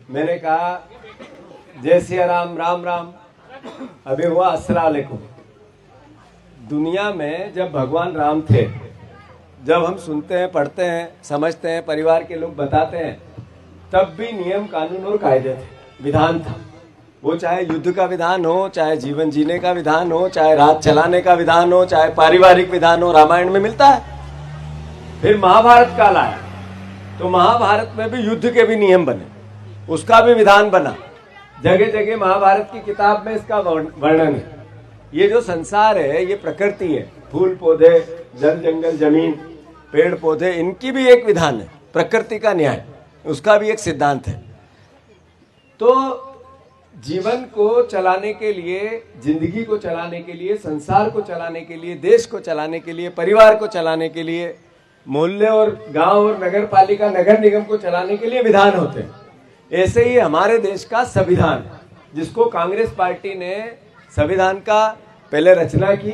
मैंने कहा जय सिया राम, राम राम। अभी हुआ अस्सलाम वालेकुम। दुनिया में जब भगवान राम थे, जब हम सुनते हैं, पढ़ते हैं, समझते हैं, परिवार के लोग बताते हैं, तब भी नियम कानून और कायदे थे, विधान था। वो चाहे युद्ध का विधान हो, चाहे जीवन जीने का विधान हो, चाहे राज चलाने का विधान हो, चाहे पारिवारिक विधान हो, रामायण में मिलता है। फिर महाभारत काल आया तो महाभारत में भी युद्ध के भी नियम बने, उसका भी विधान बना। जगह जगह महाभारत की किताब में इसका वर्णन है। ये जो संसार है, ये प्रकृति है, फूल पौधे, जल जंगल जमीन, पेड़ पौधे, इनकी भी एक विधान है, प्रकृति का न्याय, उसका भी एक सिद्धांत है। तो जीवन को चलाने के लिए, जिंदगी को चलाने के लिए, संसार को चलाने के लिए, देश को चलाने के लिए, परिवार को चलाने के लिए, मोहल्ले और गांव और नगर पालिका, नगर निगम को चलाने के लिए विधान होते हैं। ऐसे ही हमारे देश का संविधान, जिसको कांग्रेस पार्टी ने संविधान का पहले रचना की,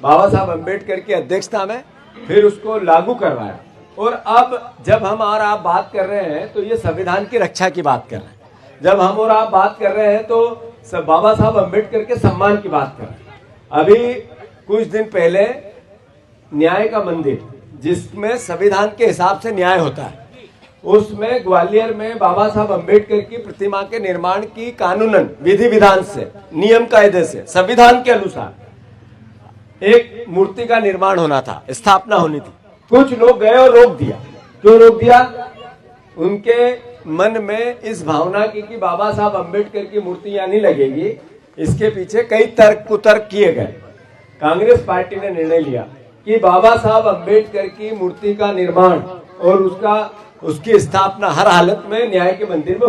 बाबा साहब अम्बेडकर की अध्यक्षता में, फिर उसको लागू करवाया। और अब जब हम और आप बात कर रहे हैं तो ये संविधान की रक्षा की बात कर रहे हैं। जब हम और आप बात कर रहे हैं तो बाबा साहब अम्बेडकर के सम्मान की बात कर रहे हैं। अभी कुछ दिन पहले न्याय का मंदिर, जिसमें संविधान के हिसाब से न्याय होता है, उसमें ग्वालियर में बाबा साहब अम्बेडकर की प्रतिमा के निर्माण की कानूनन, विधि विधान से, नियम कायदे से, संविधान के अनुसार एक मूर्ति का निर्माण होना था, स्थापना होनी थी। कुछ लोग गए और रोक दिया। क्यों रोक दिया? उनके मन में इस भावना की कि बाबा साहब अम्बेडकर की मूर्ति यहाँ नहीं लगेगी। इसके पीछे कई तर्क कुतर्क किए गए। कांग्रेस पार्टी ने निर्णय लिया कि बाबा साहब अम्बेडकर की मूर्ति का निर्माण और उसकी स्थापना हर हालत में न्याय के मंदिर में